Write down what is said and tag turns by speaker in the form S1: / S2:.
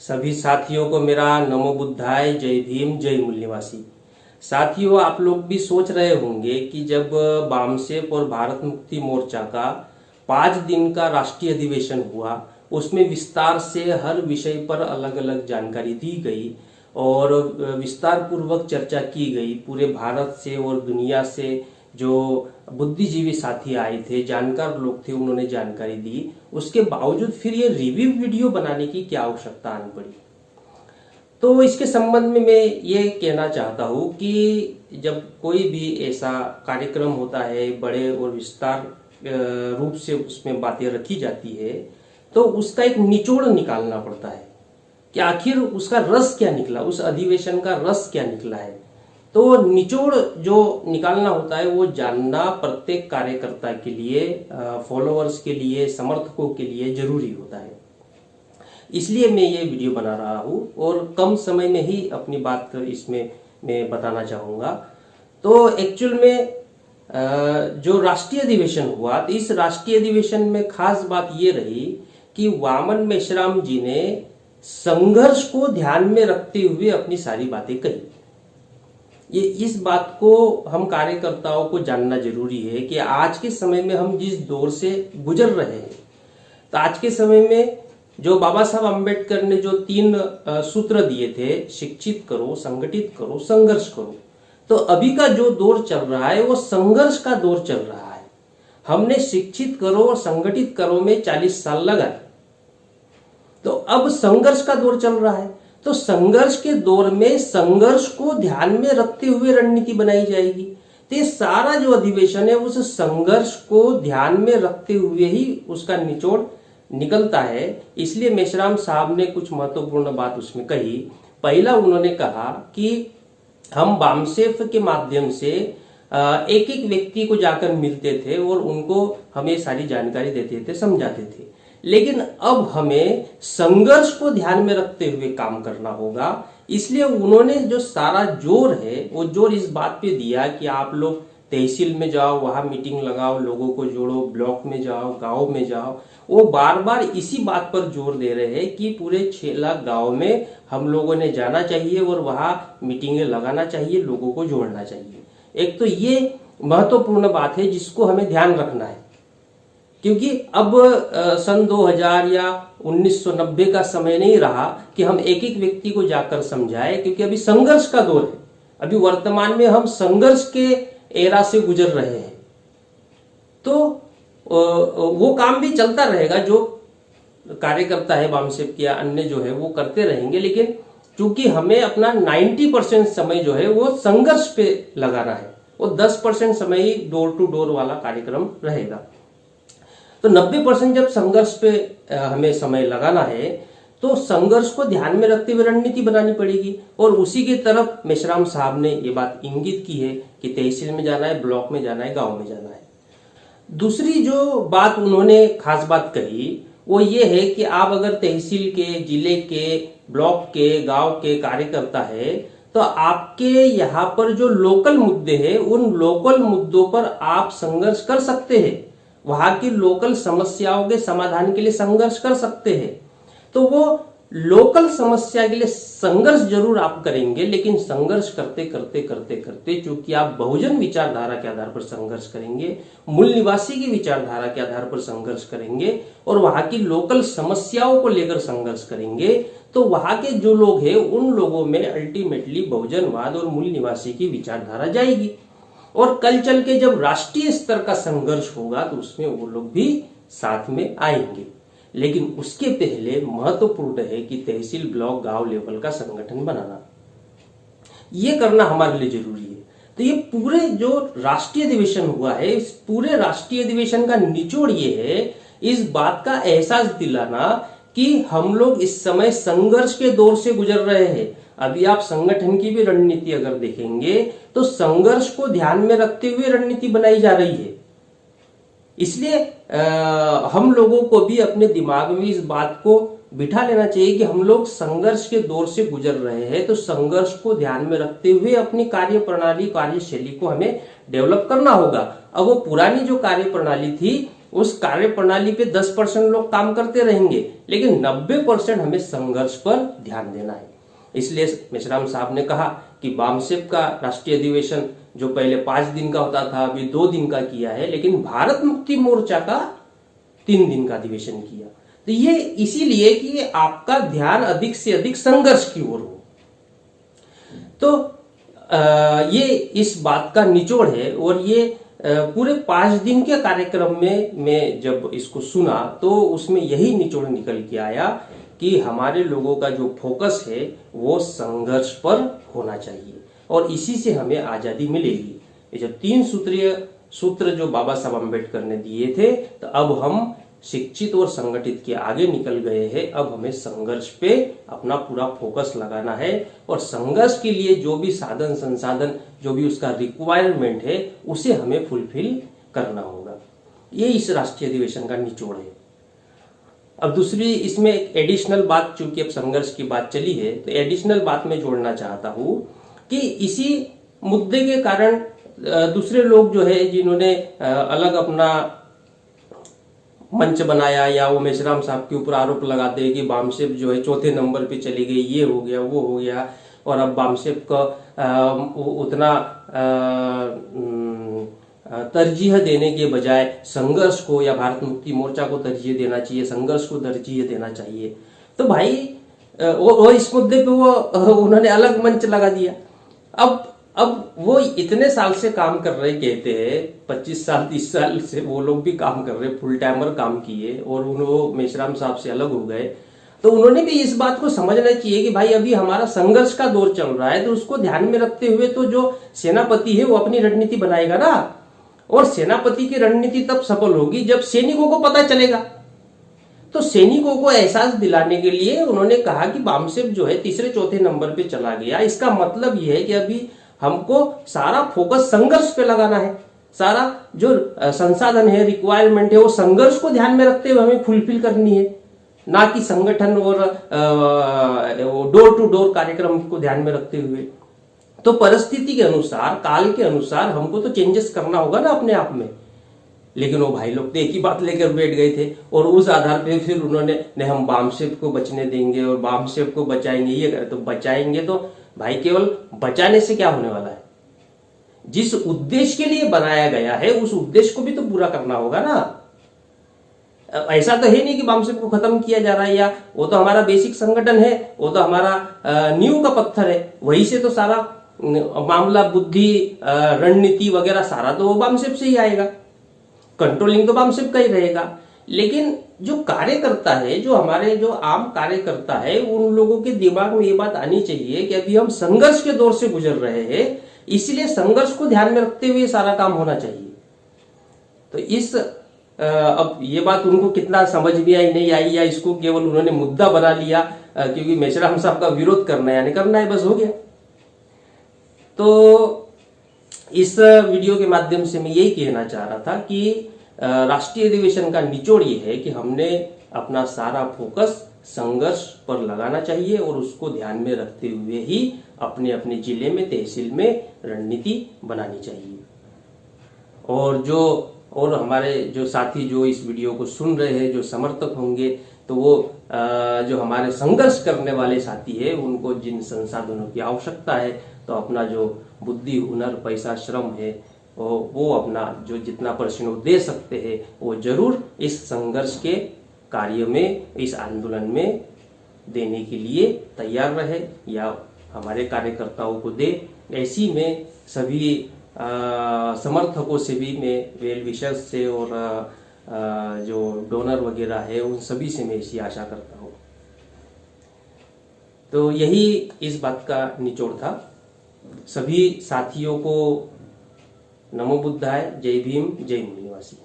S1: सभी साथियों को मेरा नमो बुद्धाय, जय भीम, जय मूल निवासी। साथियों, आप लोग भी सोच रहे होंगे कि जब बामसेफ और भारत मुक्ति मोर्चा का 5 दिन का राष्ट्रीय अधिवेशन हुआ, उसमें विस्तार से हर विषय पर अलग अलग जानकारी दी गई और विस्तार पूर्वक चर्चा की गई। पूरे भारत से और दुनिया से जो बुद्धिजीवी साथी आए थे, जानकार लोग थे, उन्होंने जानकारी दी। उसके बावजूद फिर ये रिव्यू वीडियो बनाने की क्या आवश्यकता आन पड़ी? तो इसके संबंध में मैं ये कहना चाहता हूँ कि जब कोई भी ऐसा कार्यक्रम होता है, बड़े और विस्तार रूप से उसमें बातें रखी जाती है, तो उसका एक निचोड़ निकालना पड़ता है कि आखिर उसका रस क्या निकला, उस अधिवेशन का रस क्या निकला है। तो निचोड़ जो निकालना होता है वो जानना प्रत्येक कार्यकर्ता के लिए, फॉलोअर्स के लिए, समर्थकों के लिए जरूरी होता है। इसलिए मैं ये वीडियो बना रहा हूँ और कम समय में ही अपनी बात इसमें मैं बताना चाहूँगा। तो एक्चुअल में जो राष्ट्रीय अधिवेशन हुआ, तो इस राष्ट्रीय अधिवेशन में खास बात ये रही कि वामन मेश्राम जी ने संघर्ष को ध्यान में रखते हुए अपनी सारी बातें कही। ये इस बात को हम कार्यकर्ताओं को जानना जरूरी है कि आज के समय में हम जिस दौर से गुजर रहे हैं, तो आज के समय में जो बाबा साहब अम्बेडकर ने जो 3 सूत्र दिए थे, शिक्षित करो, संगठित करो, संघर्ष करो, तो अभी का जो दौर चल रहा है वो संघर्ष का दौर चल रहा है। हमने शिक्षित करो और संगठित करो में 40 साल लगाए, तो अब संघर्ष का दौर चल रहा है। तो संघर्ष के दौर में संघर्ष को ध्यान में रखते हुए रणनीति बनाई जाएगी। तो ये सारा जो अधिवेशन है उस संघर्ष को ध्यान में रखते हुए ही उसका निचोड़ निकलता है। इसलिए मेश्राम साहब ने कुछ महत्वपूर्ण बात उसमें कही। पहला उन्होंने कहा कि हम बामसेफ के माध्यम से एक एक व्यक्ति को जाकर मिलते थे और उनको हमें सारी जानकारी देते थे, समझाते थे, लेकिन अब हमें संघर्ष को ध्यान में रखते हुए काम करना होगा। इसलिए उन्होंने जो सारा जोर है वो जोर इस बात पे दिया कि आप लोग तहसील में जाओ, वहां मीटिंग लगाओ, लोगों को जोड़ो, ब्लॉक में जाओ, गांव में जाओ। वो बार बार इसी बात पर जोर दे रहे हैं कि पूरे 6 लाख गांव में हम लोगों ने जाना चाहिए और वहां मीटिंगें लगाना चाहिए, लोगों को जोड़ना चाहिए। एक तो ये महत्वपूर्ण बात है जिसको हमें ध्यान रखना है, क्योंकि अब सन 2000 या 1990 का समय नहीं रहा कि हम एक एक व्यक्ति को जाकर समझाएं, क्योंकि अभी संघर्ष का दौर है। अभी वर्तमान में हम संघर्ष के एरा से गुजर रहे हैं। तो वो काम भी चलता रहेगा, जो कार्यकर्ता है बामसेफ या अन्य जो है वो करते रहेंगे, लेकिन चूंकि हमें अपना 90% समय जो है वो संघर्ष पे लगाना है, वो 10% समय ही डोर टू डोर वाला कार्यक्रम रहेगा। तो 90% जब संघर्ष पे हमें समय लगाना है, तो संघर्ष को ध्यान में रखते हुए रणनीति बनानी पड़ेगी। और उसी की तरफ मेश्राम साहब ने ये बात इंगित की है कि तहसील में जाना है, ब्लॉक में जाना है, गांव में जाना है। दूसरी जो बात उन्होंने खास बात कही वो ये है कि आप अगर तहसील के, जिले के, ब्लॉक के, गांव के कार्यकर्ता है, तो आपके यहाँ पर जो लोकल मुद्दे हैं उन लोकल मुद्दों पर आप संघर्ष कर सकते हैं, वहां की लोकल समस्याओं के समाधान के लिए संघर्ष कर सकते हैं। तो वो लोकल समस्या के लिए संघर्ष जरूर आप करेंगे, लेकिन संघर्ष करते करते करते करते चूंकि आप बहुजन विचारधारा के आधार पर संघर्ष करेंगे, मूल निवासी की विचारधारा के आधार पर संघर्ष करेंगे और वहां की लोकल समस्याओं को लेकर संघर्ष करेंगे, तो वहां के जो लोग हैं उन लोगों में अल्टीमेटली बहुजनवाद और मूल निवासी की विचारधारा जाएगी। और कल चल के जब राष्ट्रीय स्तर का संघर्ष होगा तो उसमें वो लोग भी साथ में आएंगे। लेकिन उसके पहले महत्वपूर्ण है कि तहसील, ब्लॉक, गांव लेवल का संगठन बनाना, ये करना हमारे लिए जरूरी है। तो ये पूरे जो राष्ट्रीय अधिवेशन हुआ है, इस पूरे राष्ट्रीय अधिवेशन का निचोड़ ये है, इस बात का एहसास दिलाना कि हम लोग इस समय संघर्ष के दौर से गुजर रहे हैं। अभी आप संगठन की भी रणनीति अगर देखेंगे तो संघर्ष को ध्यान में रखते हुए रणनीति बनाई जा रही है। इसलिए हम लोगों को भी अपने दिमाग में इस बात को बिठा लेना चाहिए कि हम लोग संघर्ष के दौर से गुजर रहे हैं, तो संघर्ष को ध्यान में रखते हुए अपनी कार्य प्रणाली, कार्यशैली को हमें डेवलप करना होगा। अब वो पुरानी जो कार्य प्रणाली थी उस कार्य प्रणाली पे 10% लोग काम करते रहेंगे, लेकिन 90% हमें संघर्ष पर ध्यान देना है। इसलिए मेश्राम साहब ने कहा कि बामसेप का राष्ट्रीय अधिवेशन जो पहले 5 दिन का होता था, अभी 2 दिन का किया है, लेकिन भारत मुक्ति मोर्चा का 3 दिन का अधिवेशन किया। तो ये इसीलिए कि आपका ध्यान अधिक से अधिक संघर्ष की ओर हो। तो ये इस बात का निचोड़ है। और ये पूरे 5 दिन के कार्यक्रम में मैं जब इसको सुना तो उसमें यही निचोड़ निकल के आया कि हमारे लोगों का जो फोकस है वो संघर्ष पर होना चाहिए और इसी से हमें आजादी मिलेगी। ये जो 3 सूत्रीय सूत्र जो बाबा साहब अम्बेडकर ने दिए थे, तो अब हम शिक्षित और संगठित के आगे निकल गए हैं। अब हमें संघर्ष पे अपना पूरा फोकस लगाना है और संघर्ष के लिए जो भी साधन संसाधन, जो भी उसका रिक्वायरमेंट है, उसे हमें फुलफिल करना होगा। ये इस राष्ट्रीय अधिवेशन का निचोड़ है। अब दूसरी इसमें एक एडिशनल बात, चूंकि अब संघर्ष की बात चली है, तो एडिशनल बात मैं जोड़ना चाहता हूं कि इसी मुद्दे के कारण दूसरे लोग जो है जिन्होंने अलग अपना मंच बनाया या वो मेश्राम साहब के ऊपर आरोप लगाते हैं कि बामसेप जो है 4थे नंबर पे चली गई, ये हो गया वो हो गया, और अब बामसेप का उतना तरजीह देने के बजाय संघर्ष को या भारत मुक्ति मोर्चा को तरजीह देना चाहिए, संघर्ष को तरजीह देना चाहिए। तो भाई वो इस मुद्दे पे वो उन्होंने अलग मंच लगा दिया। अब वो इतने साल से काम कर रहे, कहते हैं 25 साल 30 साल से वो लोग भी काम कर रहे, फुल टाइमर काम किए, और उन्होंने मेश्राम साहब से अलग हो गए। तो उन्होंने भी इस बात को समझना चाहिए कि भाई अभी हमारा संघर्ष का दौर चल रहा है, तो उसको ध्यान में रखते हुए तो जो सेनापति है वो अपनी रणनीति बनाएगा ना, और सेनापति की रणनीति तब सफल होगी जब सैनिकों को पता चलेगा। तो सैनिकों को एहसास दिलाने के लिए उन्होंने कहा कि बामसेप जो है 3-4 नंबर पे चला गया। इसका मतलब यह है कि अभी हमको सारा फोकस संघर्ष पे लगाना है, सारा जो संसाधन है, रिक्वायरमेंट है, वो संघर्ष को ध्यान में रखते हुए हमें फुलफिल करनी है, ना कि संगठन और डोर टू डोर कार्यक्रम को ध्यान में रखते हुए। तो परिस्थिति के अनुसार, काल के अनुसार हमको तो चेंजेस करना होगा ना अपने आप में। लेकिन वो भाई लोग तो एक ही बात लेकर बैठ गए थे और उस आधार पे फिर उन्होंने नहीं हम बामसेप को बचने देंगे और बामसेप को बचाएंगे, ये करे तो बचाएंगे। तो भाई केवल बचाने से क्या होने वाला है? जिस उद्देश्य के लिए बनाया गया है उस उद्देश्य को भी तो पूरा करना होगा ना। ऐसा तो है नहीं कि बामसेप को खत्म किया जा रहा है, या वो तो हमारा बेसिक संगठन है, वो तो हमारा नींव का पत्थर है, वही से तो सारा मामला, बुद्धि, रणनीति वगैरह सारा तो वो बामसेप से ही आएगा, कंट्रोलिंग तो बामसेप का ही रहेगा। लेकिन जो कार्यकर्ता है, जो हमारे जो आम कार्यकर्ता है, उन लोगों के दिमाग में ये बात आनी चाहिए कि अभी हम संघर्ष के दौर से गुजर रहे हैं, इसलिए संघर्ष को ध्यान में रखते हुए सारा काम होना चाहिए। तो इस अब ये बात उनको कितना समझ में आई नहीं आई, या इसको केवल उन्होंने मुद्दा बना लिया क्योंकि मेश्राम साहब का विरोध करना है, यानी करना है, बस हो गया। तो इस वीडियो के माध्यम से मैं यही कहना चाह रहा था कि राष्ट्रीय अधिवेशन का निचोड़ ये है कि हमने अपना सारा फोकस संघर्ष पर लगाना चाहिए और उसको ध्यान में रखते हुए ही अपने अपने जिले में, तहसील में रणनीति बनानी चाहिए। और हमारे जो साथी जो इस वीडियो को सुन रहे हैं, जो समर्थक होंगे, तो वो जो हमारे संघर्ष करने वाले साथी है, उनको जिन संसाधनों की आवश्यकता है, तो अपना जो बुद्धि, हुनर, पैसा, श्रम है, वो अपना जो जितना % वो दे सकते हैं, वो जरूर इस संघर्ष के कार्य में, इस आंदोलन में देने के लिए तैयार रहे, या हमारे कार्यकर्ताओं को दे। ऐसी में सभी समर्थकों से भी, मैं वेल विशर्स से और जो डोनर वगैरह है, उन सभी से मैं ऐसी आशा करता हूँ। तो यही इस बात का निचोड़ था। सभी साथियों को नमो बुद्धाय, जय भीम, जय मूल निवासी।